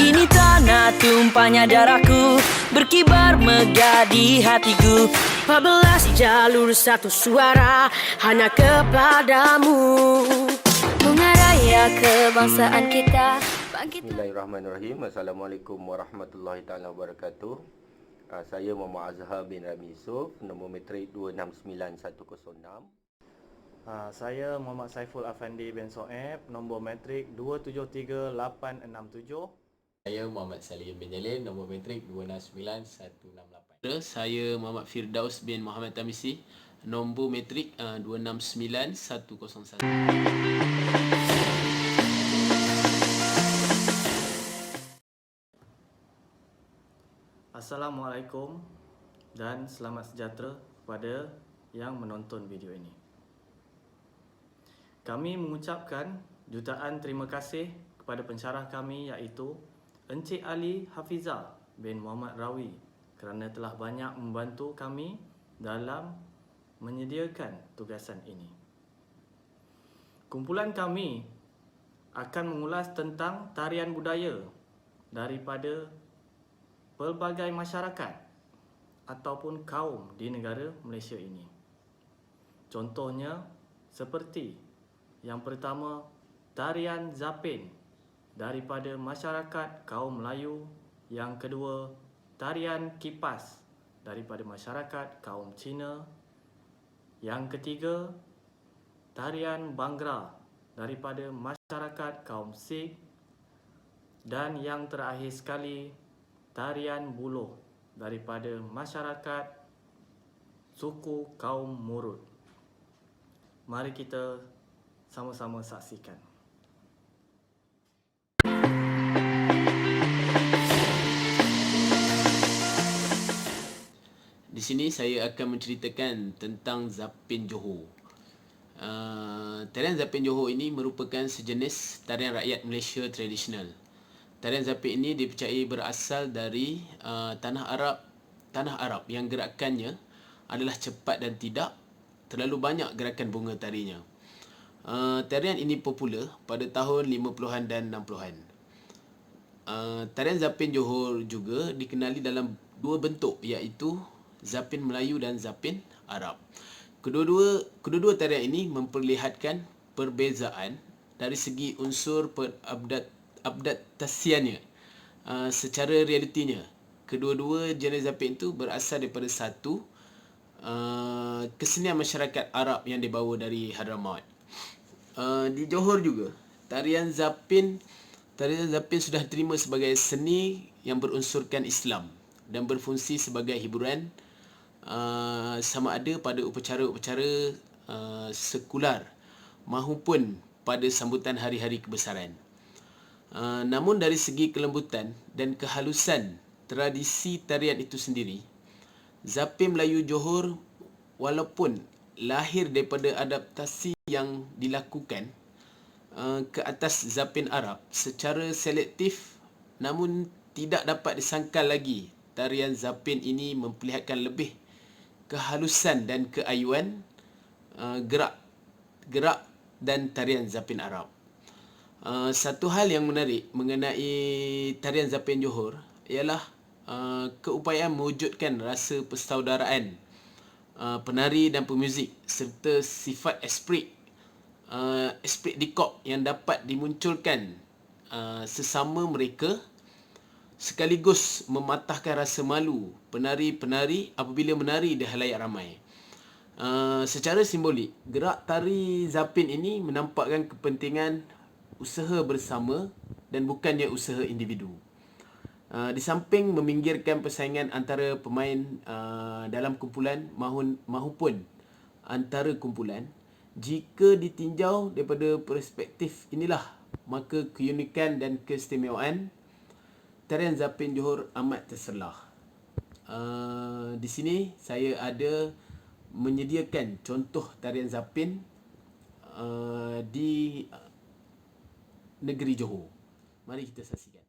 Ini tanah tumpahnya darahku, berkibar megah di hatiku. 14 jalur satu suara hanya kepadamu. Bunga raya kebangsaan kita. Bismillahirrahmanirrahim. Assalamualaikum warahmatullahi taala wabarakatuh. Saya Muhammad Azhar bin Rami Yusof, nombor metrik 269106. Saya Muhammad Saiful Afandi bin Soeb, nombor metrik 273867. Saya Muhammad Salim bin Jalil, nombor metrik 269168. Saya Muhammad Firdaus bin Muhammad Tamisi, nombor metrik 269101. Assalamualaikum dan selamat sejahtera kepada yang menonton video ini. Kami mengucapkan jutaan terima kasih kepada pensyarah kami iaitu Encik Ali Hafizah bin Muhammad Rawi kerana telah banyak membantu kami dalam menyediakan tugasan ini. Kumpulan kami akan mengulas tentang tarian budaya daripada pelbagai masyarakat ataupun kaum di negara Malaysia ini. Contohnya seperti yang pertama, tarian Zapin daripada masyarakat kaum Melayu. Yang kedua, tarian Kipas daripada masyarakat kaum Cina. Yang ketiga, tarian Bhangra daripada masyarakat kaum Sikh. Dan yang terakhir sekali, tarian Buloh daripada masyarakat suku kaum Murut. Mari kita sama-sama saksikan. Di sini saya akan menceritakan tentang Zapin Johor. Tarian Zapin Johor ini merupakan sejenis tarian rakyat Malaysia tradisional. Tarian Zapin ini dipercayai berasal dari tanah Arab yang gerakannya adalah cepat dan tidak terlalu banyak gerakan bunga tarinya. Tarian ini popular pada tahun 50-an dan 60-an. Tarian Zapin Johor juga dikenali dalam dua bentuk iaitu Zapin Melayu dan Zapin Arab. Kedua-dua tarian ini memperlihatkan perbezaan dari segi unsur adaptasiannya. Secara realitinya, kedua-dua jenis Zapin itu berasal daripada satu kesenian masyarakat Arab yang dibawa dari Hadramaut. Di Johor juga, tarian Zapin sudah diterima sebagai seni yang berunsurkan Islam dan berfungsi sebagai hiburan sama ada pada upacara-upacara sekular maupun pada sambutan hari-hari kebesaran. Namun dari segi kelembutan dan kehalusan tradisi tarian itu sendiri, Zapin Melayu Johor walaupun lahir daripada adaptasi yang dilakukan ke atas Zapin Arab secara selektif, namun tidak dapat disangkal lagi tarian Zapin ini memperlihatkan lebih kehalusan dan keayuan gerak dan tarian Zapin Arab. Satu hal yang menarik mengenai tarian Zapin Johor ialah keupayaan mewujudkan rasa persaudaraan penari dan pemuzik serta sifat esprit de corps yang dapat dimunculkan sesama mereka, sekaligus mematahkan rasa malu penari-penari apabila menari di halayak ramai. Secara simbolik, gerak tari Zapin ini menampakkan kepentingan usaha bersama dan bukannya usaha individu. Di samping meminggirkan persaingan antara pemain dalam kumpulan maupun antara kumpulan, jika ditinjau daripada perspektif inilah, maka keunikan dan keistimewaan tarian Zapin Johor amat terselah. Di sini saya ada menyediakan contoh tarian Zapin di negeri Johor. Mari kita saksikan.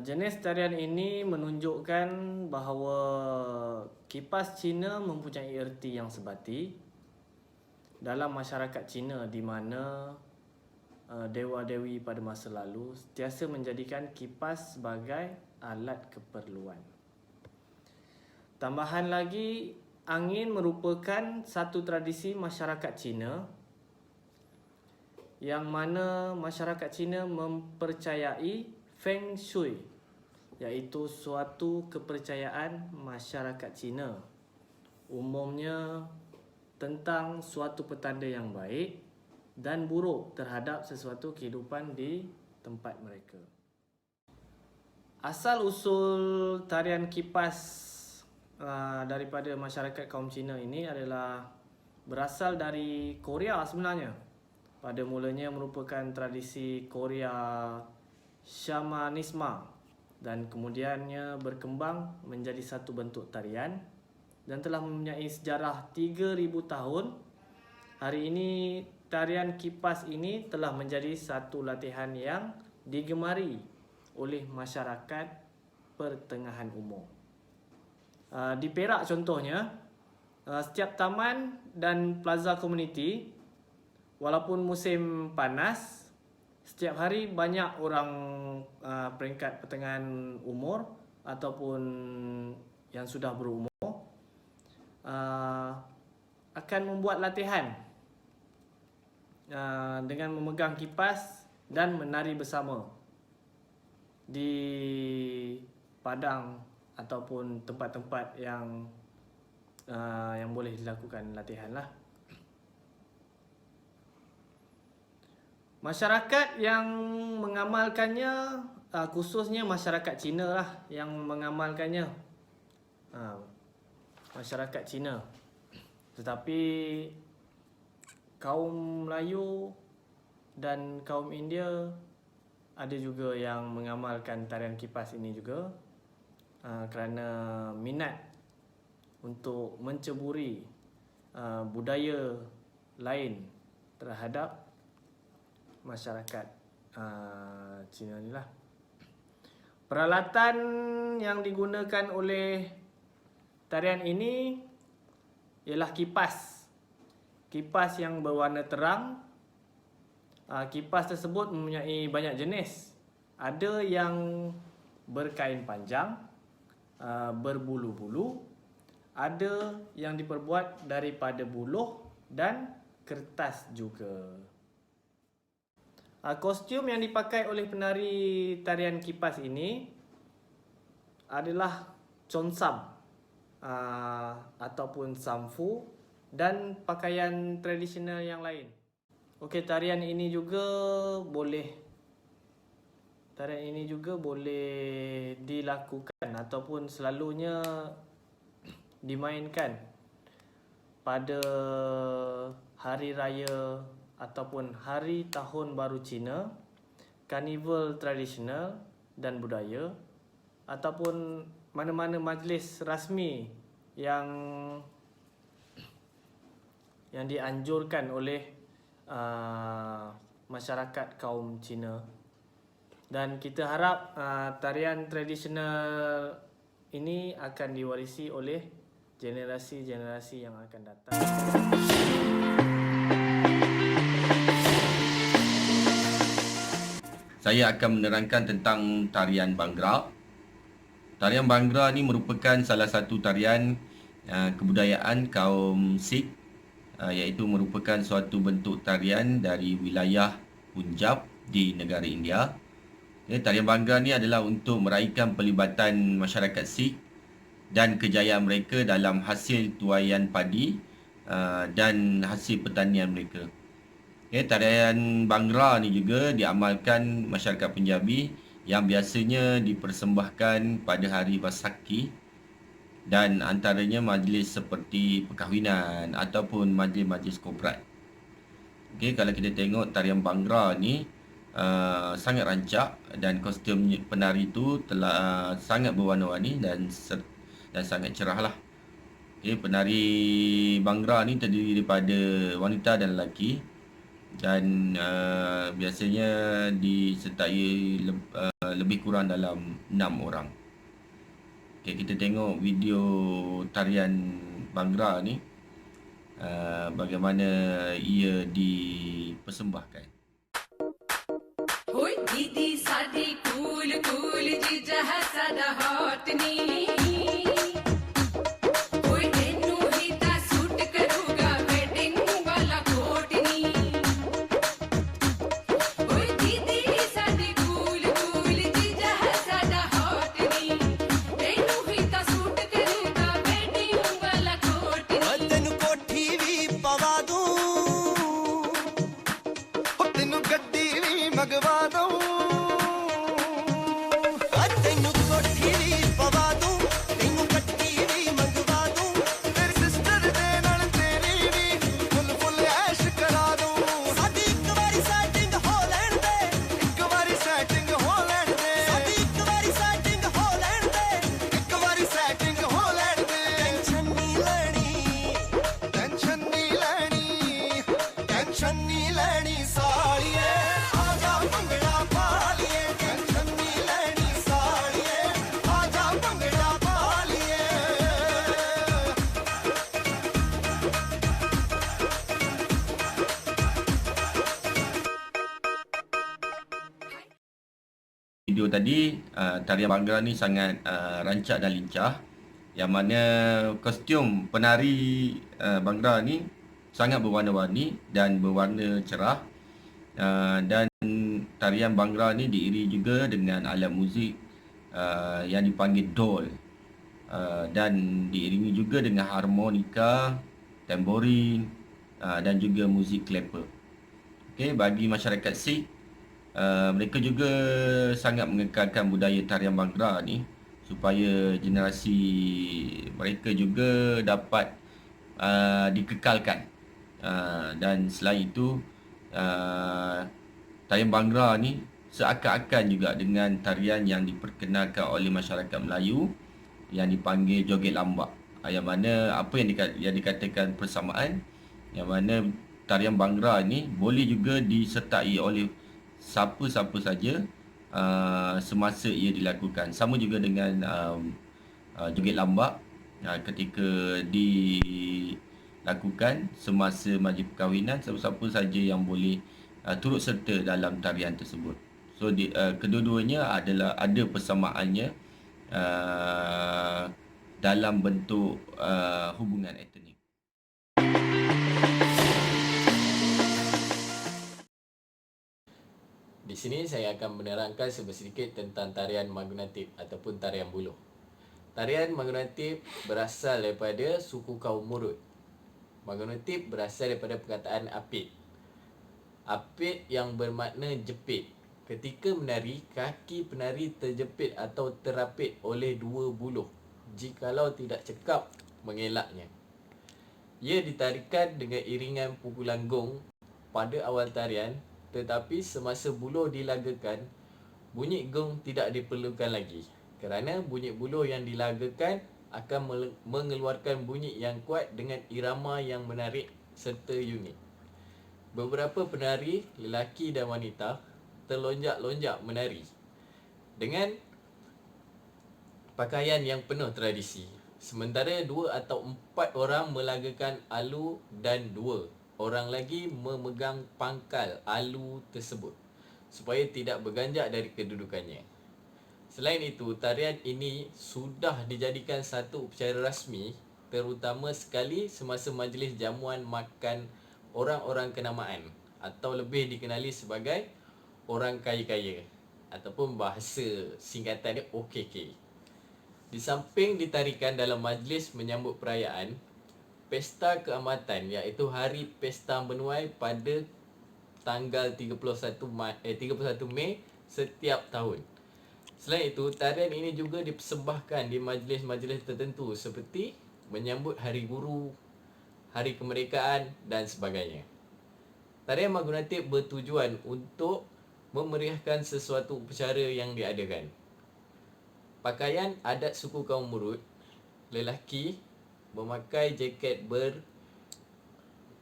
Jenis tarian ini menunjukkan bahawa kipas Cina mempunyai erti yang sebati dalam masyarakat Cina, di mana dewa-dewi pada masa lalu sentiasa menjadikan kipas sebagai alat keperluan. Tambahan lagi, angin merupakan satu tradisi masyarakat Cina yang mana masyarakat Cina mempercayai Feng Shui, iaitu suatu kepercayaan masyarakat Cina umumnya tentang suatu petanda yang baik dan buruk terhadap sesuatu kehidupan di tempat mereka. Asal usul tarian kipas daripada masyarakat kaum Cina ini adalah berasal dari Korea sebenarnya. Pada mulanya merupakan tradisi Korea Shamanisme dan kemudiannya berkembang menjadi satu bentuk tarian dan telah mempunyai sejarah 3000 tahun. Hari ini tarian kipas ini telah menjadi satu latihan yang digemari oleh masyarakat pertengahan umur. Di Perak contohnya, setiap taman dan plaza komuniti, walaupun musim panas, setiap hari banyak orang peringkat pertengahan umur ataupun yang sudah berumur akan membuat latihan dengan memegang kipas dan menari bersama di padang ataupun tempat-tempat yang boleh dilakukan latihan lah. Masyarakat yang mengamalkannya, khususnya masyarakat Cina lah yang mengamalkannya, masyarakat Cina. Tetapi kaum Melayu dan kaum India ada juga yang mengamalkan tarian kipas ini juga, kerana minat untuk menceburi budaya lain terhadap masyarakat Cina ni lah. Peralatan yang digunakan oleh tarian ini ialah kipas. Kipas yang berwarna terang. Kipas tersebut mempunyai banyak jenis. Ada yang berkain panjang, berbulu-bulu. Ada yang diperbuat daripada buluh dan kertas juga. Kostum yang dipakai oleh penari tarian kipas ini adalah consam ataupun samfu dan pakaian tradisional yang lain. Okey, tarian ini juga boleh dilakukan ataupun selalunya dimainkan pada hari raya ataupun hari tahun baru Cina, karnival tradisional dan budaya, ataupun mana-mana majlis rasmi yang dianjurkan oleh masyarakat kaum Cina. Dan kita harap tarian tradisional ini akan diwarisi oleh generasi-generasi yang akan datang. Saya akan menerangkan tentang tarian Bhangra. Tarian Bhangra ni merupakan salah satu tarian kebudayaan kaum Sikh, iaitu merupakan suatu bentuk tarian dari wilayah Punjab di negara India. Tarian Bhangra ni adalah untuk meraihkan pelibatan masyarakat Sikh dan kejayaan mereka dalam hasil tuaian padi dan hasil pertanian mereka. Tarian Bhangra ni juga diamalkan masyarakat Punjabi yang biasanya dipersembahkan pada hari Baisakhi dan antaranya majlis seperti perkahwinan ataupun majlis-majlis korporat. Kalau kita tengok tarian Bhangra ni sangat rancak dan kostum penari itu telah sangat berwarna-warni dan sangat cerah lah. Penari Bhangra ni terdiri daripada wanita dan lelaki dan biasanya disertai lebih kurang dalam 6 orang. Kita tengok video tarian Bhangra ni, bagaimana ia dipersembahkan. Oi didi sadi cool cool jija hai sada hot ni. Video tadi, tarian Bhangra ni sangat rancak dan lincah yang mana kostum penari Bhangra ni sangat berwarna-warni dan berwarna cerah. Dan tarian Bhangra ni diiringi juga dengan alat muzik yang dipanggil dol, dan diiringi juga dengan harmonika, tamborin, dan juga muzik clapper. Okey, bagi masyarakat Sikh, mereka juga sangat mengekalkan budaya tarian Bhangra ni supaya generasi mereka juga dapat dikekalkan. Dan selain itu, tarian Bhangra ni seakan-akan juga dengan tarian yang diperkenalkan oleh masyarakat Melayu yang dipanggil joget lambak. Yang mana apa yang dikatakan persamaan, yang mana tarian Bhangra ni boleh juga disertai oleh siapa-siapa saja semasa ia dilakukan. Sama juga dengan joget lambak ketika dilakukan semasa majlis perkahwinan, siapa-siapa saja yang boleh turut serta dalam tarian tersebut. So kedua-duanya ada persamaannya dalam bentuk hubungan etnik. Di sini saya akan menerangkan sedikit tentang tarian Magunatip ataupun tarian buluh. Tarian Magunatip berasal daripada suku kaum Murut. Magunatip berasal daripada perkataan apit. Apit yang bermakna jepit. Ketika menari, kaki penari terjepit atau terapit oleh dua buluh. Jikalau tidak cekap, mengelaknya. Ia ditarikan dengan iringan pukulan gong pada awal tarian, tetapi semasa buluh dilagakan, bunyi gong tidak diperlukan lagi. Kerana bunyi buluh yang dilagakan akan mengeluarkan bunyi yang kuat dengan irama yang menarik serta unik. Beberapa penari, lelaki dan wanita, terlonjak-lonjak menari dengan pakaian yang penuh tradisi. Sementara 2 atau 4 orang melagakan alu dan 2 orang lagi memegang pangkal alu tersebut supaya tidak berganjak dari kedudukannya. Selain itu, tarian ini sudah dijadikan satu upacara rasmi, terutama sekali semasa majlis jamuan makan orang-orang kenamaan atau lebih dikenali sebagai orang kaya-kaya ataupun bahasa singkatan dia OKK. Di samping ditarikan dalam majlis menyambut perayaan, pesta keamatan iaitu Hari Pesta Menuai pada tanggal 31 Mei setiap tahun. Selain itu, tarian ini juga dipersembahkan di majlis-majlis tertentu seperti menyambut Hari Guru, Hari Kemerdekaan dan sebagainya. Tarian Magunatip bertujuan untuk memeriahkan sesuatu upacara yang diadakan. Pakaian adat suku kaum Murut, lelaki memakai jaket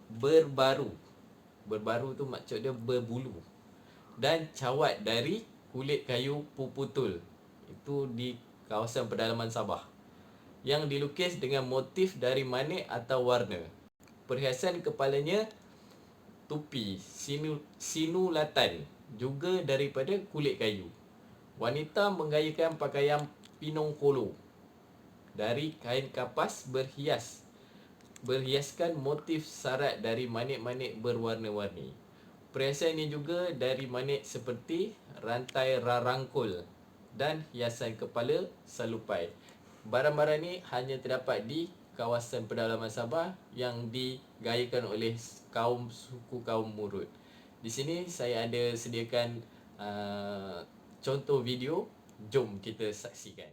berbaru. Berbaru tu maksud dia berbulu. Dan cawat dari kulit kayu puputul. Itu di kawasan pedalaman Sabah. Yang dilukis dengan motif dari manik atau warna. Perhiasan kepalanya tupi, sinulatan, juga daripada kulit kayu. Wanita menggayakan pakaian pinong kolo dari kain kapas berhiaskan motif sarat dari manik-manik berwarna-warni. Perhiasan ini juga dari manik seperti rantai rarangkul dan hiasan kepala salupai. Barang-barang ini hanya terdapat di kawasan pedalaman Sabah yang digayakan oleh suku kaum Murut. Di sini saya ada sediakan contoh video. Jom kita saksikan.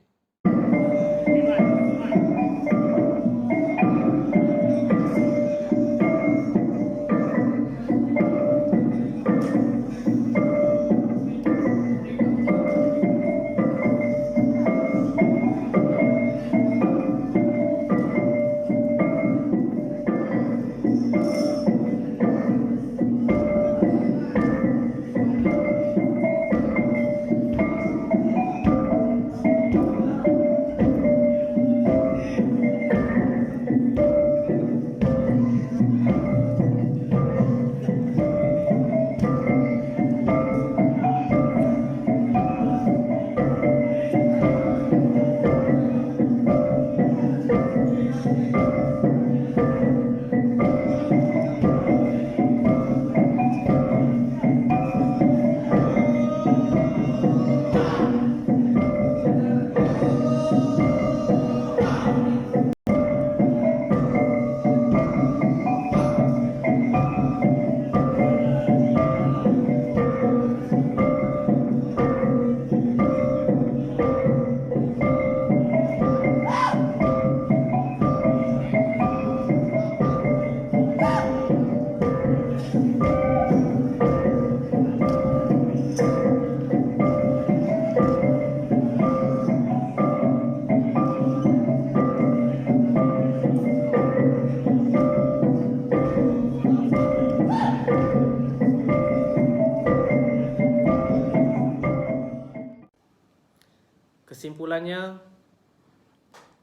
kesimpulannya,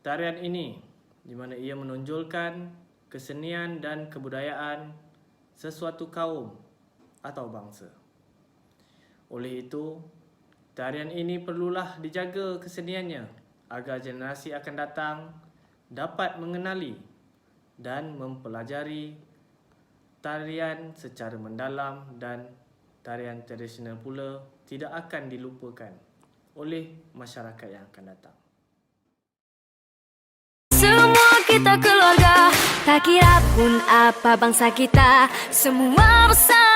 tarian ini di mana ia menonjolkan kesenian dan kebudayaan sesuatu kaum atau bangsa. Oleh itu, tarian ini perlulah dijaga keseniannya agar generasi akan datang dapat mengenali dan mempelajari tarian secara mendalam, dan tarian tradisional pula tidak akan dilupakan oleh masyarakat yang akan datang. Semua kita keluarga, tak kira pun apa bangsa kita, semua bersama.